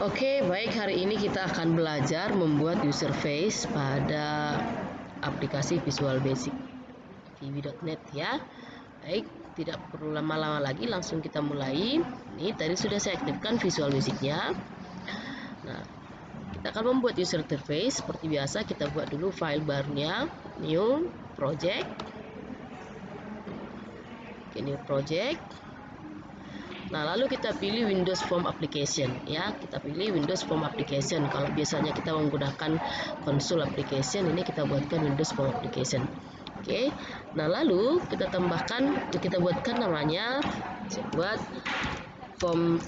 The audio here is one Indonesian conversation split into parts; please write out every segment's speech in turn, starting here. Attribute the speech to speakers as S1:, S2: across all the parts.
S1: Oke, baik, hari ini kita akan belajar membuat user face pada aplikasi Visual Basic VB.NET ya. Baik, tidak perlu lama-lama lagi, langsung kita mulai. Ini tadi sudah saya aktifkan Visual Basic-nya. Nah, kita akan membuat user interface seperti biasa. Kita buat dulu file barunya, new project. Oke, new project. Nah, lalu kita pilih Windows Form Application ya. Kita pilih Windows Form Application. Kalau biasanya kita menggunakan Console Application, ini kita buatkan Windows Form Application. Oke. Nah, lalu kita tambahkan, kita buatkan namanya, saya buat form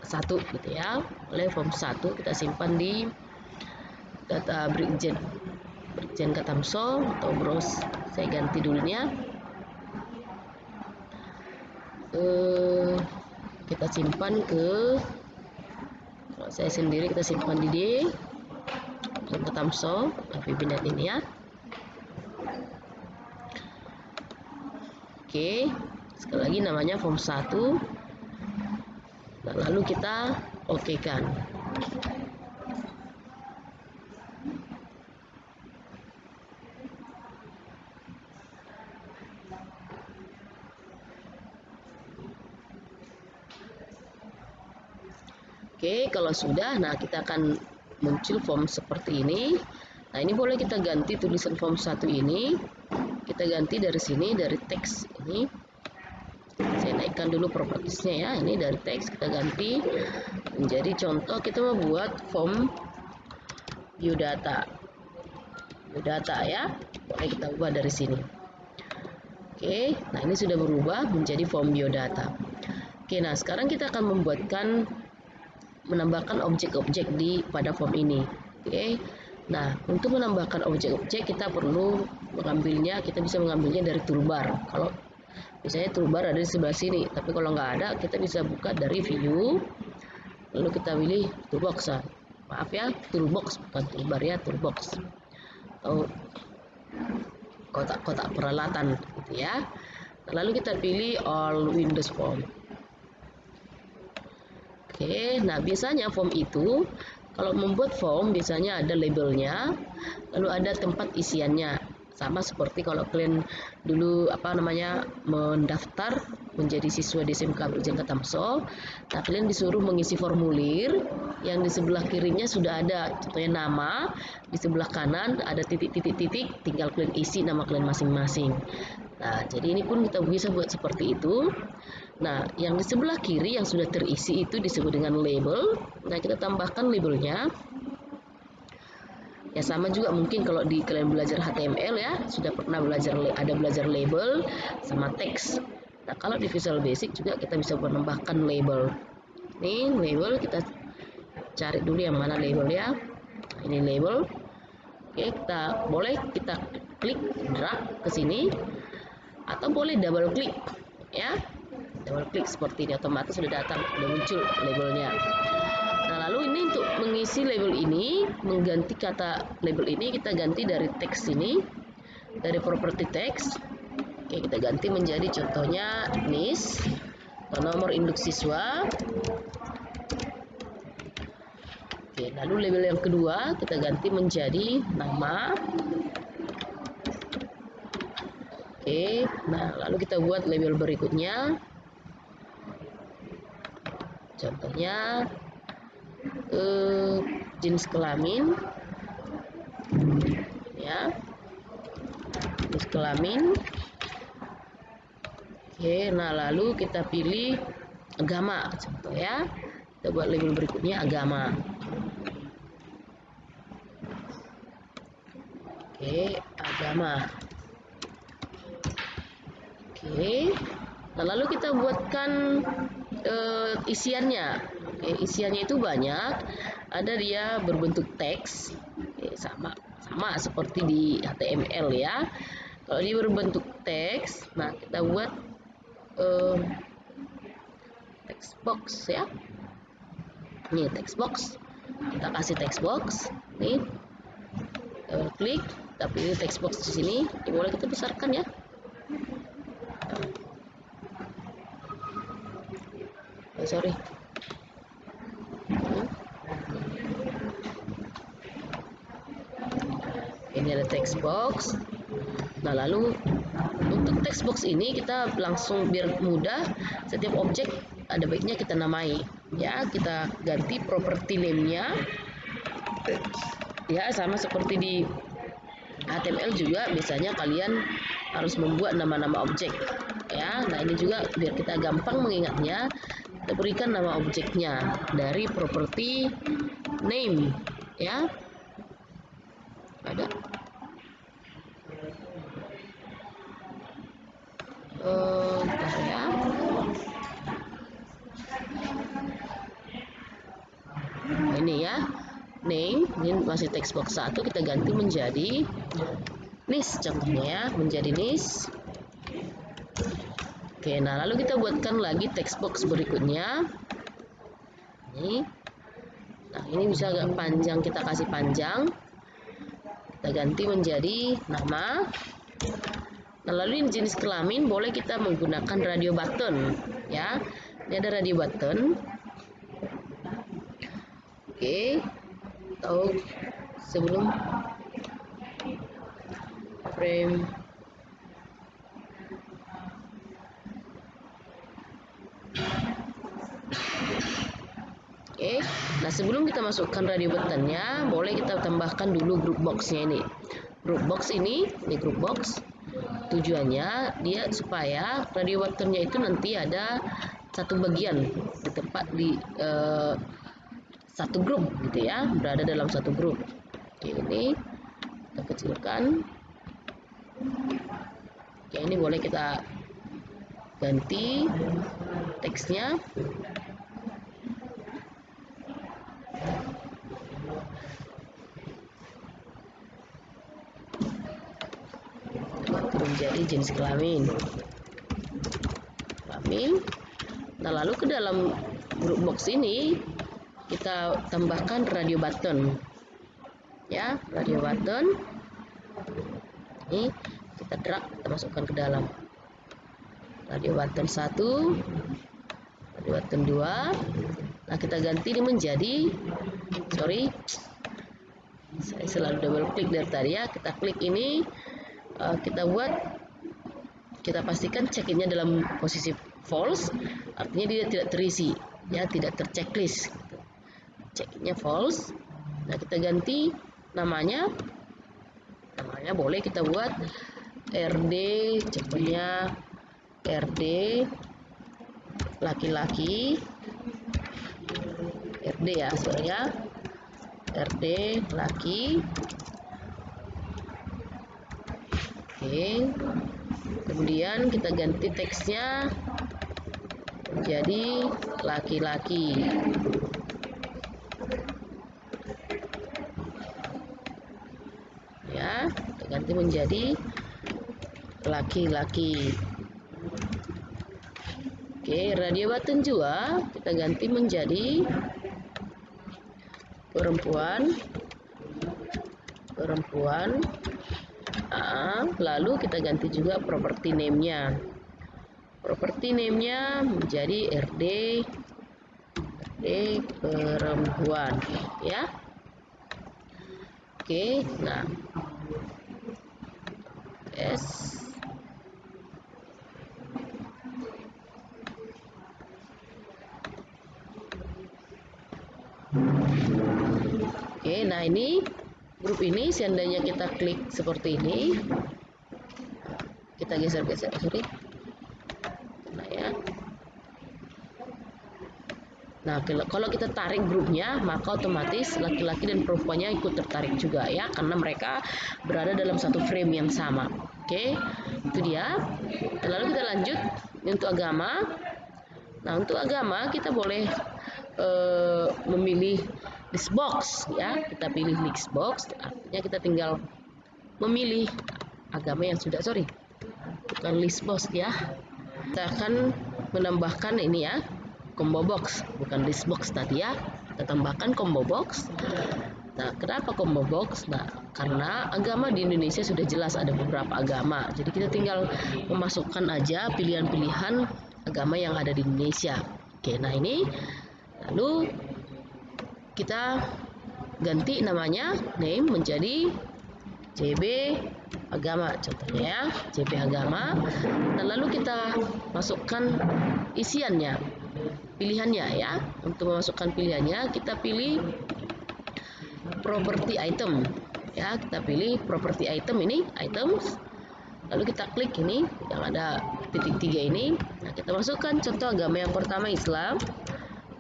S1: 1 gitu ya. Oleh form 1 kita simpan di data Brigjen Katamso atau browse. Saya ganti dulunya. Kita simpan ke, kalau saya sendiri kita simpan di Katamso VB.NET ini ya. Oke, sekali lagi namanya form 1. Nah, lalu kita oke kan. Oke, kalau sudah, nah kita akan muncul form seperti ini. Nah, ini boleh kita ganti tulisan form 1 ini. Kita ganti dari sini, dari teks ini. Saya naikkan dulu propertiesnya ya. Ini dari teks kita ganti menjadi contoh, kita membuat form biodata. Biodata ya. Boleh kita ubah dari sini. Oke, nah ini sudah berubah menjadi form biodata. Oke, nah sekarang kita akan menambahkan objek-objek pada form ini. Oke. Nah, untuk menambahkan objek-objek kita perlu mengambilnya, kita bisa mengambilnya dari toolbar. Kalau misalnya toolbar ada di sebelah sini, tapi kalau nggak ada, kita bisa buka dari view, lalu kita pilih toolbox. Maaf ya, toolbox bukan toolbar ya, toolbox atau kotak-kotak peralatan gitu ya. Nah, lalu kita pilih all Windows form. Oke, nah biasanya form itu, kalau membuat form biasanya ada labelnya, lalu ada tempat isiannya. Sama seperti kalau kalian dulu mendaftar menjadi siswa di SMK Brigjen Katamso, nah kalian disuruh mengisi formulir yang di sebelah kirinya sudah ada contohnya nama, di sebelah kanan ada titik-titik-titik, tinggal kalian isi nama kalian masing-masing. Nah, jadi ini pun kita bisa buat seperti itu. Nah, yang di sebelah kiri yang sudah terisi itu disebut dengan label. Nah, kita tambahkan labelnya. Ya, sama juga mungkin kalau kalian belajar HTML ya, sudah pernah belajar label sama teks. Nah, kalau di Visual Basic juga kita bisa menambahkan label. Ini label, kita cari dulu yang mana label ya. Nah, ini label. Oke, boleh kita klik drag ke sini atau boleh double klik ya. Double klik seperti ini, otomatis sudah muncul labelnya. Nah, lalu ini untuk mengisi label ini, mengganti kata label ini, kita ganti dari teks ini, dari properti teks. Oke, kita ganti menjadi contohnya NIS atau nomor induk siswa. Oke, lalu label yang kedua kita ganti menjadi nama. Oke, nah lalu kita buat label berikutnya. Contohnya jenis kelamin ya, jenis kelamin. Oke, nah lalu kita pilih agama contoh ya, kita buat label berikutnya agama. Oke, agama. Oke, nah lalu kita buatkan isiannya. Oke, isiannya itu banyak, ada dia berbentuk teks. Oke, sama seperti di HTML ya. Kalau dia berbentuk teks, nah kita buat text box ya. Ini text box, kita kasih text box. Nih, klik, kita pilih text box di sini. Ini boleh kita besarkan ya. Sorry. Ini ada text box. Nah, lalu untuk text box ini kita langsung biar mudah, setiap objek ada baiknya kita namai. Ya, kita ganti property name-nya. Ya, sama seperti di HTML juga biasanya kalian harus membuat nama-nama objek. Ya, nah ini juga biar kita gampang mengingatnya, kita berikan nama objeknya dari property name. Ya, ada bentar ya. Nah, ini ya, name, ini masih text box 1, kita ganti menjadi list contohnya ya, menjadi list. Oke, nah lalu kita buatkan lagi text box berikutnya. Ini. Nah, ini bisa agak panjang, kita kasih panjang. Kita ganti menjadi nama. Nah, lalu ini jenis kelamin boleh kita menggunakan radio button ya. Ini ada radio button. Oke. Atau sebelum frame Oke, nah sebelum kita masukkan radio buttonnya, boleh kita tambahkan dulu group boxnya ini. Group box ini group box. Tujuannya dia supaya radio buttonnya itu nanti ada satu bagian di tempat di satu grup gitu ya, berada dalam satu grup. Oke, ini kita kecilkan. Oke, ini boleh kita ganti teksnya. Menjadi jenis kelamin. Nah, lalu ke dalam group box ini kita tambahkan radio button. Ya, radio button. Ini kita drag, kita masukkan ke dalam. Radio button 1, radio button 2. Nah, kita ganti ini menjadi, saya selalu double klik dari tadi ya. Kita klik ini, kita pastikan check-innya dalam posisi false, artinya dia tidak terisi, ya, tidak terchecklist. Check-innya false. Nah, kita ganti namanya boleh kita buat RD, contohnya RD laki-laki, RD ya, RD laki. Oke, kemudian kita ganti teksnya menjadi laki-laki. Ya, kita ganti menjadi laki-laki. Oke, radio button juga kita ganti menjadi perempuan. Lalu kita ganti juga property name-nya. Property name-nya menjadi RD perempuan, ya. Oke, nah, Oke, nah ini grup ini seandainya kita klik seperti ini, kita geser-geser, nah ya. Nah, kalau kita tarik grupnya, maka otomatis laki-laki dan perempuannya ikut tertarik juga ya, karena mereka berada dalam satu frame yang sama. Oke, itu dia. Lalu kita lanjut untuk agama. Nah, untuk agama kita boleh memilih list box ya. Kita pilih list box, artinya kita tinggal memilih agama yang sudah, bukan list box ya. Kita akan menambahkan ini ya, combo box, bukan list box tadi ya. Kita tambahkan combo box. Nah, kenapa combo box? Nah, karena agama di Indonesia sudah jelas ada beberapa agama. Jadi kita tinggal memasukkan aja pilihan-pilihan agama yang ada di Indonesia. Oke, nah ini lalu kita ganti namanya name menjadi JB agama contohnya ya, JB agama. Dan lalu kita masukkan isiannya, pilihannya ya. Untuk memasukkan pilihannya kita pilih property item ya, kita pilih property item ini, items. Lalu kita klik ini yang ada titik 3 ini. Nah, kita masukkan contoh agama yang pertama Islam,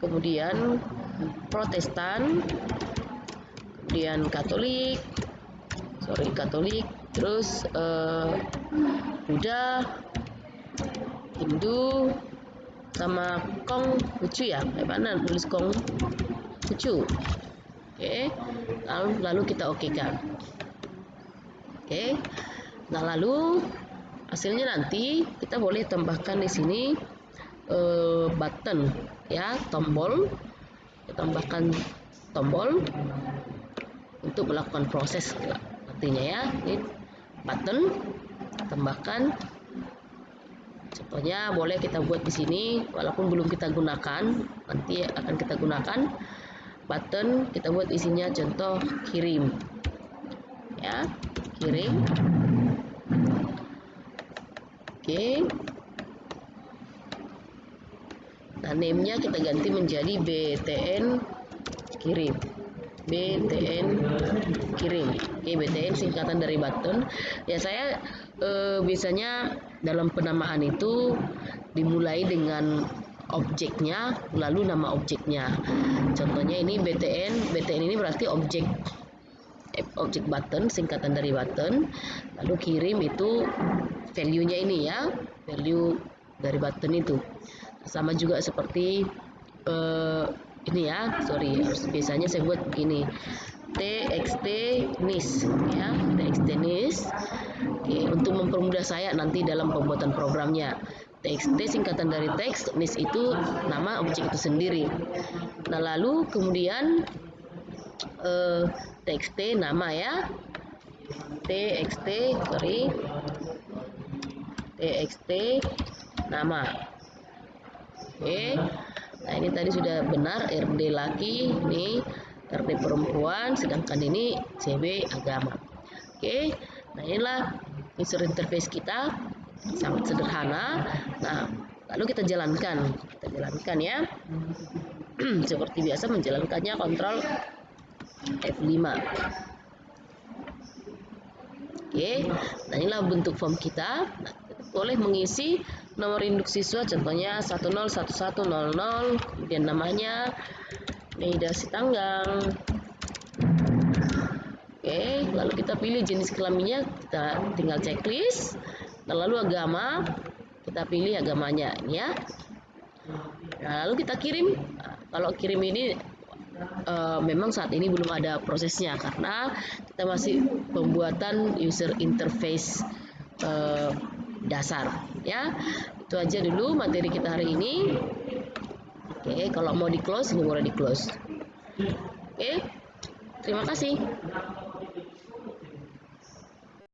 S1: kemudian Protestan, kemudian Katolik, terus Buddha, Hindu, sama Konghucu ya. Mana tulis Konghucu? Oke, lalu kita okekan. Oke, nah lalu hasilnya nanti kita boleh tambahkan di sini button ya, tombol. Kita tambahkan tombol untuk melakukan proses nantinya ya. Ini button, tambahkan. Contohnya boleh kita buat di sini, walaupun belum kita gunakan, nanti akan kita gunakan. Button kita buat isinya contoh kirim ya, kirim. Oke. Nah, name-nya kita ganti menjadi BTN kirim. BTN kirim. Oke, BTN singkatan dari button. Ya, saya biasanya dalam penamaan itu dimulai dengan objeknya, lalu nama objeknya. Contohnya ini BTN ini berarti objek button, singkatan dari button. Lalu kirim itu value-nya ini ya, value dari button itu. Sama juga seperti ini ya, biasanya saya buat begini, txt nis ya, txt nis. Oke, untuk mempermudah saya nanti dalam pembuatan programnya. TXT singkatan dari teks, nis itu nama objek itu sendiri. Nah, lalu kemudian txt nama ya, txt nama. Oke, nah ini tadi sudah benar, RD laki, ini RD perempuan, sedangkan ini CB agama. Oke, nah inilah user interface kita, sangat sederhana. Nah, lalu kita jalankan ya. Seperti biasa menjalankannya kontrol F5. Oke, nah inilah bentuk form kita. Nah, kita boleh mengisi nomor induk siswa, contohnya 101100, kemudian namanya Meida Sitanggang. Oke, lalu kita pilih jenis kelaminnya, kita tinggal checklist. Nah, lalu agama, kita pilih agamanya ya. Nah, lalu kita kirim. Nah, kalau kirim ini memang saat ini belum ada prosesnya karena kita masih pembuatan user interface dasar ya. Itu aja dulu materi kita hari ini. Oke, kalau mau di close ini boleh di close. Oke, terima kasih.